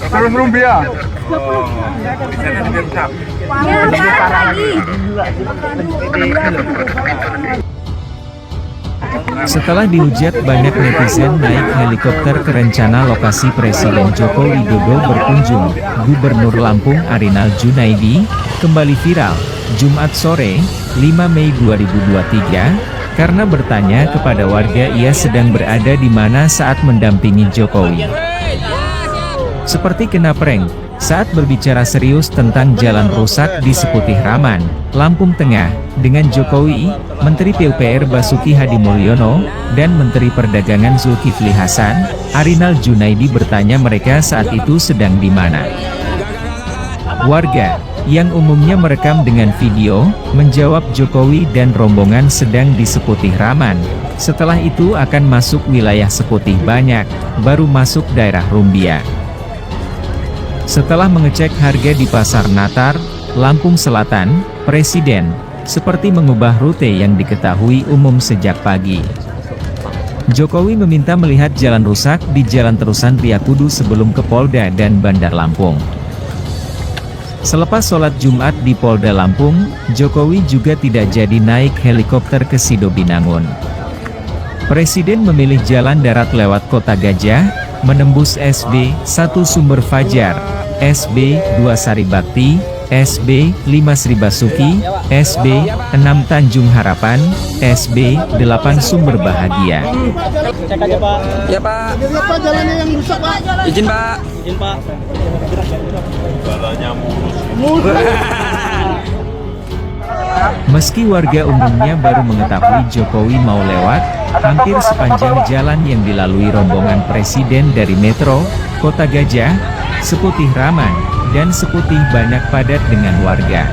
Terus lumpia. Setelah dihujat, banyak netizen naik helikopter ke rencana lokasi Presiden Joko Widodo berkunjung. Gubernur Lampung Arinal Junaidi kembali viral Jumat sore, 5 Mei 2023, karena bertanya kepada warga ia sedang berada di mana saat mendampingi Jokowi. Seperti kena prank, saat berbicara serius tentang jalan rusak di Seputih Raman, Lampung Tengah, dengan Jokowi, Menteri PUPR Basuki Hadimulyono, dan Menteri Perdagangan Zulkifli Hasan, Arinal Junaidi bertanya mereka saat itu sedang di mana. Warga, yang umumnya merekam dengan video, menjawab Jokowi dan rombongan sedang di Seputih Raman. Setelah itu akan masuk wilayah Seputih Banyak, baru masuk daerah Rumbia. Setelah mengecek harga di Pasar Natar, Lampung Selatan, Presiden seperti mengubah rute yang diketahui umum sejak pagi. Jokowi meminta melihat jalan rusak di Jalan Terusan Riyakudu sebelum ke Polda dan Bandar Lampung. Selepas sholat Jumat di Polda Lampung, Jokowi juga tidak jadi naik helikopter ke Sido Binangun. Presiden memilih jalan darat lewat Kota Gajah, menembus SB 1 Sumber Fajar, SB 2 Saribakti, SB 5 Sri Basuki, SB 6 Tanjung Harapan, SB 8 Sumber Bahagia. Cek aja Pak. Ya Pak. Ini apa jalannya yang rusak, Pak? Izin Pak. Izin Pak. Jalannya mulus. Meski warga umumnya baru mengetahui Jokowi mau lewat, hampir sepanjang jalan yang dilalui rombongan Presiden dari Metro, Kota Gajah, Seputih Raman, dan Seputih Banyak padat dengan warga.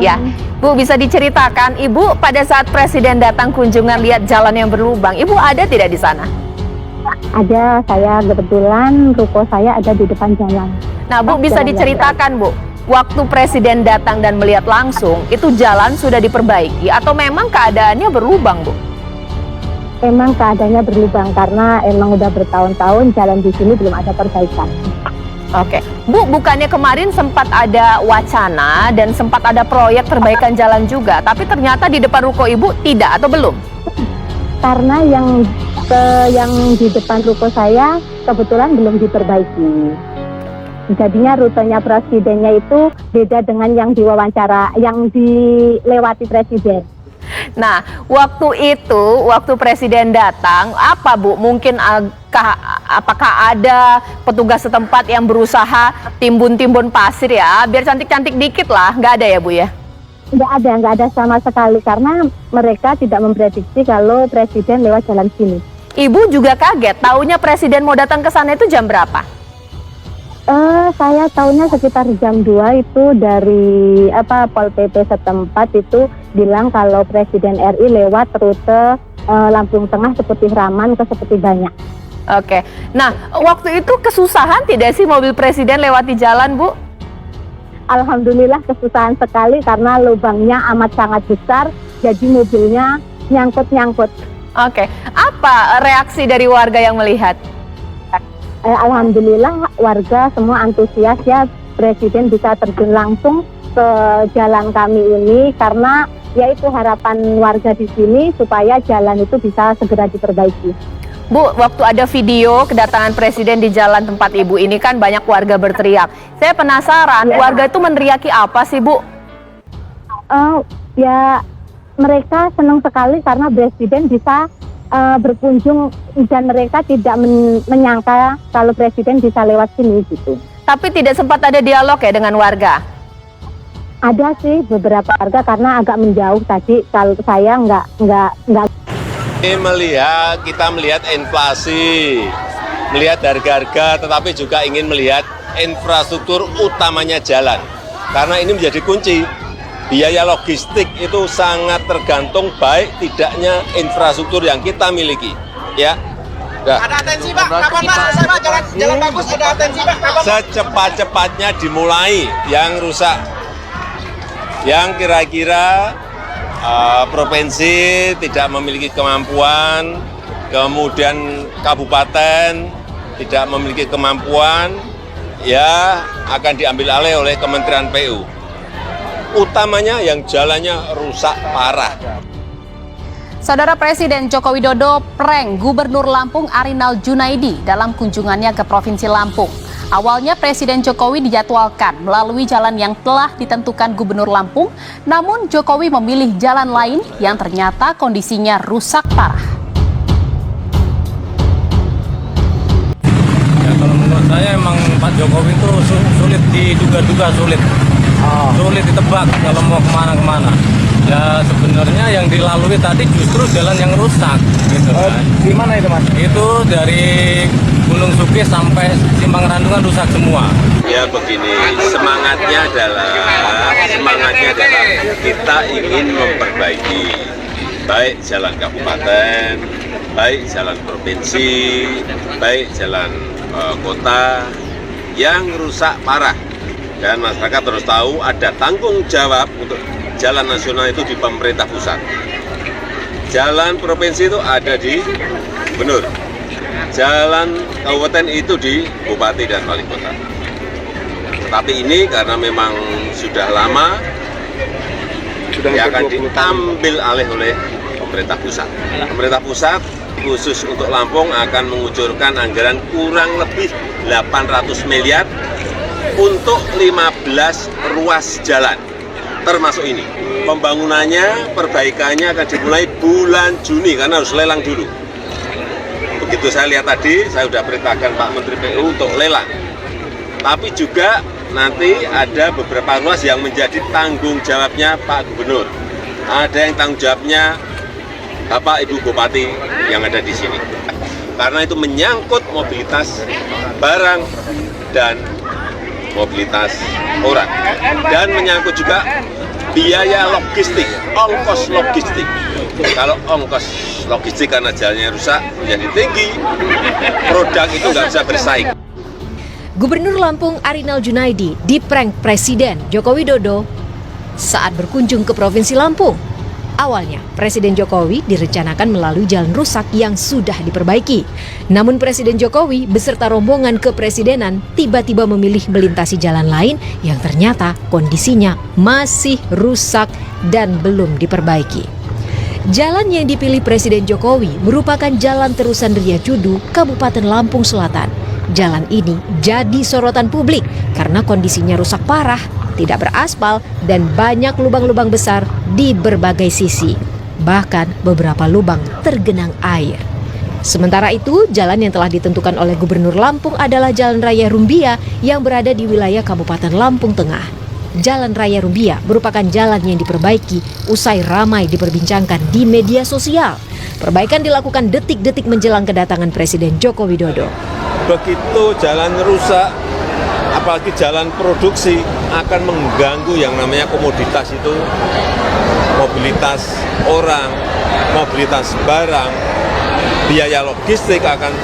Ya, Bu, bisa diceritakan, Ibu pada saat Presiden datang kunjungan lihat jalan yang berlubang, Ibu ada tidak di sana? Ada, saya kebetulan ruko saya ada di depan jalan. Nah, Bu, bisa diceritakan, Bu, waktu Presiden datang dan melihat langsung, itu jalan sudah diperbaiki atau memang keadaannya berlubang, Bu? Emang keadaannya berlubang karena emang udah bertahun-tahun jalan di sini belum ada perbaikan. Oke, Bu, bukannya kemarin sempat ada wacana dan sempat ada proyek perbaikan jalan juga, tapi ternyata di depan ruko Ibu tidak atau belum? Karena yang di depan ruko saya kebetulan belum diperbaiki. Jadinya rutenya presidennya itu beda dengan yang diwawancara, yang dilewati presiden. Nah, waktu itu, waktu Presiden datang, apa Bu? Mungkin apakah ada petugas setempat yang berusaha timbun-timbun pasir ya, biar cantik-cantik dikit lah, nggak ada ya Bu ya? Nggak ada sama sekali karena mereka tidak memprediksi kalau presiden lewat jalan sini. Ibu juga kaget, taunya Presiden mau datang ke sana itu jam berapa? Saya tahunya sekitar jam 2 itu dari Pol PP setempat itu bilang kalau Presiden RI lewat rute Lampung Tengah Seputih Raman ke Seputih Banyak. Oke, nah waktu itu kesusahan tidak sih mobil Presiden lewati jalan, Bu? Alhamdulillah kesusahan sekali karena lubangnya amat sangat besar, jadi mobilnya nyangkut-nyangkut. Oke, apa reaksi dari warga yang melihat? Alhamdulillah warga semua antusias ya, Presiden bisa terjun langsung ke jalan kami ini karena yaitu harapan warga di sini supaya jalan itu bisa segera diperbaiki. Bu, waktu ada video kedatangan Presiden di jalan tempat Ibu ini kan banyak warga berteriak. Saya penasaran, warga itu meneriaki apa sih Bu? Ya mereka senang sekali karena presiden bisa berkunjung dan mereka tidak menyangka kalau presiden bisa lewat sini gitu. Tapi tidak sempat ada dialog ya dengan warga? Ada sih beberapa warga karena agak menjauh tadi. Kalau saya nggak. Kita melihat inflasi, melihat harga-harga, tetapi juga ingin melihat infrastruktur utamanya jalan. Karena ini menjadi kunci. Biaya logistik itu sangat tergantung baik tidaknya infrastruktur yang kita miliki. Ya. Ada atensi Pak, kapan Pak selesai Pak? Jalan bagus, ada atensi Pak, kapan? Secepat-cepatnya dimulai yang rusak. Yang kira-kira provinsi tidak memiliki kemampuan, kemudian kabupaten tidak memiliki kemampuan, ya akan diambil alih oleh Kementerian PU. Utamanya yang jalannya rusak parah. Saudara Presiden Joko Widodo prank Gubernur Lampung Arinal Junaidi dalam kunjungannya ke Provinsi Lampung. Awalnya Presiden Jokowi dijadwalkan melalui jalan yang telah ditentukan Gubernur Lampung, namun Jokowi memilih jalan lain yang ternyata kondisinya rusak parah. Ya, kalau menurut saya emang Pak Jokowi itu sulit diduga-duga, sulit ditebak kalau mau kemana-kemana. Ya sebenarnya yang dilalui tadi justru jalan yang rusak gitu kan. Gimana itu Mas? Itu dari Gunung Sugih sampai Simpang Randungan rusak semua. Ya begini, semangatnya adalah kita ingin memperbaiki baik jalan kabupaten, baik jalan provinsi, baik jalan kota yang rusak parah. Dan masyarakat harus tahu ada tanggung jawab untuk jalan nasional itu di pemerintah pusat. Jalan provinsi itu ada di gubernur. Jalan kabupaten itu di bupati dan wali kota. Tapi ini karena memang sudah lama yang akan diambil alih oleh pemerintah pusat. Pemerintah pusat khusus untuk Lampung akan mengucurkan anggaran kurang lebih 800 miliar untuk 15 ruas jalan, termasuk ini. Pembangunannya, perbaikannya akan dimulai bulan Juni karena harus lelang dulu. Begitu saya lihat tadi, saya sudah perintahkan Pak Menteri PU untuk lelang. Tapi juga nanti ada beberapa ruas yang menjadi tanggung jawabnya Pak Gubernur. Ada yang tanggung jawabnya Bapak Ibu Bupati yang ada di sini. Karena itu menyangkut mobilitas barang dan mobilitas orang. Dan menyangkut juga biaya logistik, ongkos logistik. Kalau ongkos logistik karena jalannya rusak menjadi tinggi, produk itu nggak bisa bersaing. Gubernur Lampung Arinal Junaidi diprank Presiden Joko Widodo saat berkunjung ke Provinsi Lampung. Awalnya, Presiden Jokowi direncanakan melalui jalan rusak yang sudah diperbaiki. Namun Presiden Jokowi beserta rombongan kepresidenan tiba-tiba memilih melintasi jalan lain yang ternyata kondisinya masih rusak dan belum diperbaiki. Jalan yang dipilih Presiden Jokowi merupakan Jalan Terusan Ria Cudu, Kabupaten Lampung Selatan. Jalan ini jadi sorotan publik karena kondisinya rusak parah, tidak beraspal, dan banyak lubang-lubang besar di berbagai sisi. Bahkan beberapa lubang tergenang air. Sementara itu, jalan yang telah ditentukan oleh Gubernur Lampung adalah Jalan Raya Rumbia yang berada di wilayah Kabupaten Lampung Tengah. Jalan Raya Rumbia merupakan jalan yang diperbaiki usai ramai diperbincangkan di media sosial. Perbaikan dilakukan detik-detik menjelang kedatangan Presiden Joko Widodo. Begitu jalan rusak, apalagi jalan produksi, akan mengganggu yang namanya komoditas itu, mobilitas orang, mobilitas barang, biaya logistik akan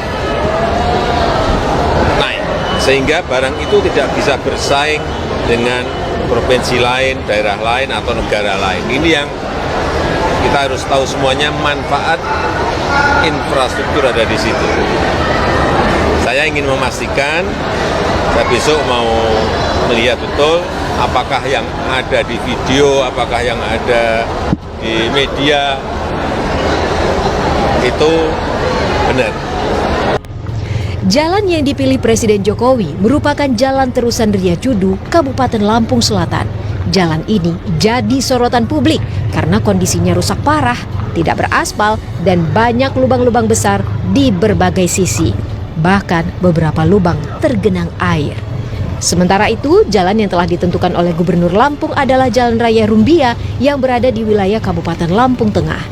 naik. Sehingga barang itu tidak bisa bersaing dengan provinsi lain, daerah lain, atau negara lain. Ini yang kita harus tahu semuanya, manfaat infrastruktur ada di situ. Saya ingin memastikan, saya besok mau melihat betul apakah yang ada di video, apakah yang ada di media itu benar. Jalan yang dipilih Presiden Jokowi merupakan Jalan Terusan Ria Cudu, Kabupaten Lampung Selatan. jalan ini jadi sorotan publik karena kondisinya rusak parah, tidak beraspal, dan banyak lubang-lubang besar di berbagai sisi. Bahkan beberapa lubang tergenang air. Sementara itu, jalan yang telah ditentukan oleh Gubernur Lampung adalah Jalan Raya Rumbia yang berada di wilayah Kabupaten Lampung Tengah.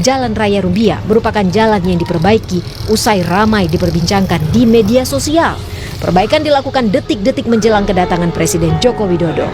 Jalan Raya Rumbia merupakan jalan yang diperbaiki usai ramai diperbincangkan di media sosial. Perbaikan dilakukan detik-detik menjelang kedatangan Presiden Joko Widodo.